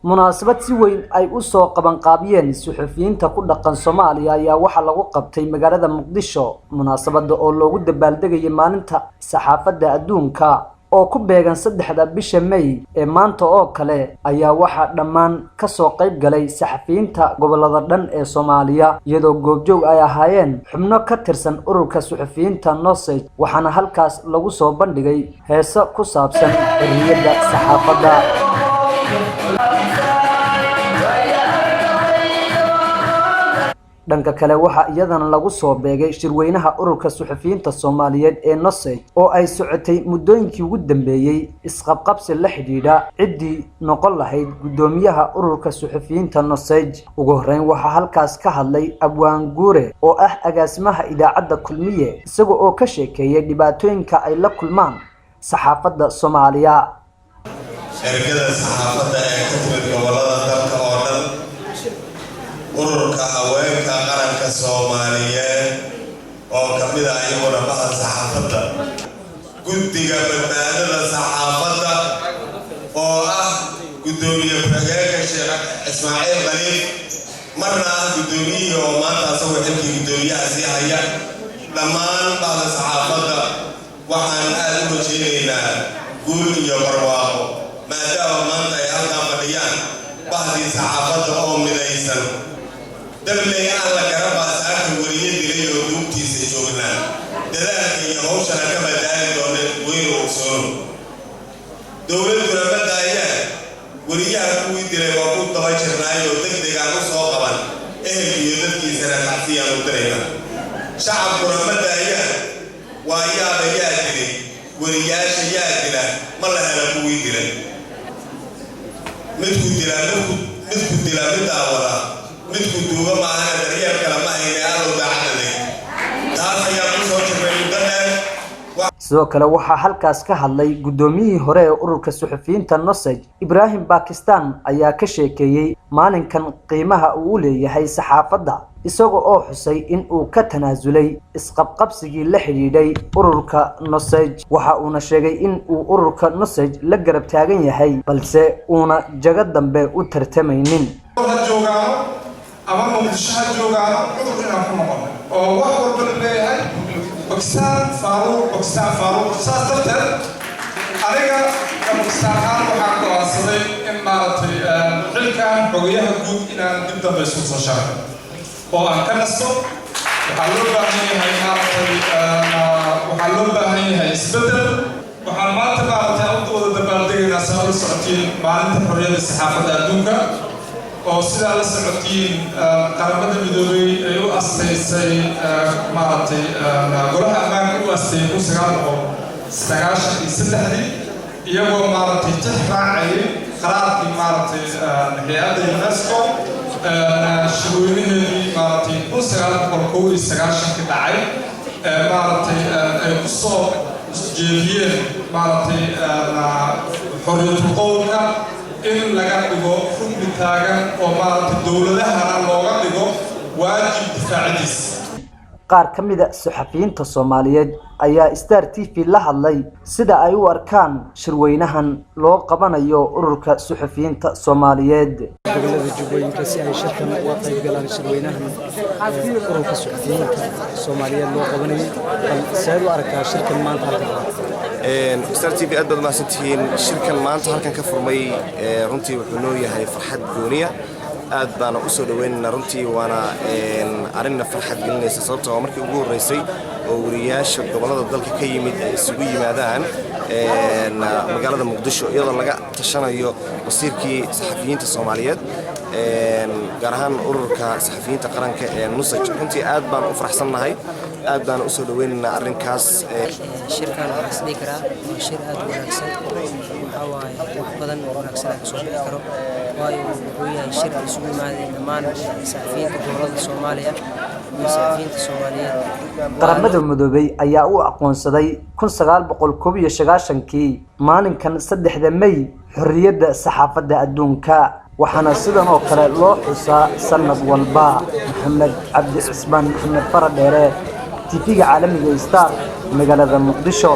munaasabad si weyn ay u soo qaban qaabiyeen suxufiyiinta ku dhaqan Soomaaliya ayaa waxa lagu qabtay magaalada Muqdisho munaasabada oo loogu dabaaldegay maalinta saxaafadda adduunka oo ku beegan 3 bisha May ee maanta oo kale ayaa waxa dhammaan ka soo qayb galay saxafiyiinta gobolada dhan ee Soomaaliya iyadoo goobjoog ay ahaayeen xubno ka tirsan ururka suxufiyiinta Nosage waxaana halkaas lagu soo bandhigay heeso ku saabsan xorriyadda saxaafadda. dhanka kale waxa iyadana lagu soo beegay shirweynaha ururka suxufiyiinta Soomaaliyeed ee Nosage oo ay socotay muddooyinkii ugu dambeeyay isqabqabsi la xidhiidha cidii noqon lahayd gudoomiyaha ururka suxufiyiinta Nosage. ugu horeyn waxa halkaas ka hadlay Abwaan Guure oo ah agaasimaha idaacadda Kulmiye isaga oo ka sheekeeyay dhibaatooyinka ay la kulmaan saxaafadda Soomaaliya. shirkada saxaafadda ee ka timid gobolada dalka oo dhan ururka haweenka qaranka Soomaaliyeed oo kamid ah iyaguna baha saxaafadda guddiga badbaadada saxaafadda oo ah gudoomiye ku-xigeenka Sheekh Ismaaciil Khaliif marna ah gudoomiyihii oo maanta asagoo xilkii gudoomiyaha sii haya dhammaan baha saxaafadda waxaan aad u rajaynaynaa guul iyo barwaaqo maadaama maanta ay halkaa fadhiyaan bahdii saxaafadda oo midaysan دبلي على كربا ساعات وريه دليل ودوبتي سجونا دلالك يهوشنا كما داين دون وين وصول دولة كربا دايا وريه كوي دليل وقود طباشر رايو دقدق عنو صوغبا يدفكي سنة حسيا مدرينا شعب كربا دايا ويا بيا دلي ورياش يا دلي ما لها لكوي دلي مدكو دلي مدعورا midku duuba maahan daryeer kala ma haynaado daacadday taas ayaa ku soo jiray mudane. sidoo kale waxa halkaas ka hadlay gudoomiyihii hore ee ururka suxufiyiinta Nosage Ibrahim Pakistan ayaa ka sheekeeyay maalinkan qiimaha uu leeyahay saxaafadda isaga oo xusay in uu ka tanaasulay isqabqabsigii la xidhiidhay ururka Nosage waxa uu sheegay in uu ururka Nosage la garab taagan yahay balse uuna jaga dambe u tartamaynin. أما مقدشها جوجانا عذرنا في مقام أو واحد بالله باكستان فاروق ترتر أرجع باكستان هذا وحنا واصلين إما الحلقة بقيها جود إن نبدأ بسوق الشهر وأنا الصوت وحلوبة هي وحلوبة هي إسبدل وحلمات بعد أول دبلتين نسأل السعوديين معلن حرية الصحافة الدنيا oo sida la socotiin qaramada midoobay ay u asteysay maartay golaha ammaanka u asteeyay 1993 iyagoo maartay tixraacay qaraarkii maartay hay'adda UNESCO shirweynaheedii maartay 1991 ka dhacay maartay ay ku soo jeediyeen maartay xorriyatul qowlka in laga dhigo xubin taagan oo maanta dawladaha looga dhigo waajib difaaciis. qaar ka mid ah saxafiyiinta Soomaaliyeed ayaa Star TV la hadlay sida ay u arkaan shirweynahan loo qabanayo ururka suxufiyiinta Soomaaliyeed. gobolada Jubbooyinka si ay shirkan uga qayb galaan shirweynahan ururka suxufiyiinta Soomaaliyeed loo qabanayo bal sidoo arkaa shirkan maanta halkan Star TV aad baad mahadsantihiin shirkan maanta halkan ka furmay runtii wuxuu noo yahay farxad gooniya aad baan u soo dhaweynaa runtii waana arrinna farxad gelinaysa sababtoo markii ugu horeysay oo wariyaasha gobolada dalka ka yimid ay isugu yimaadaan magaalada Muqdisho iyadoo laga tashanayo wasiirkii saxafiyiinta Soomaaliyeed gaar ahaan ururka saxafiyiinta qaranka ee Nosage runtii aad baan u faraxsanahay aad baan u soo dhaweynaa arrinkaas. shirkan waxaan isdhihi karaa waa shir aad u wanaagsan waxa waaye wax badan oo wanaagsan ka soo bixi karo waayo wuxuu yahay shir ay isugu yimaadeen dhammaan saxafiyiinta gobolada Soomaaliya iyo saxafiyiinta Soomaaliyeed. qaramada midoobay ayaa u aqoonsaday 1991kii maalinkan 3 May xorriyadda saxaafadda adduunka waxaana sidan oo kale loo xusaa sanad walba. Maxamed Cabdi Cismaan Maxamed Faradheere TV عالمي ستار مقالة مقدشو.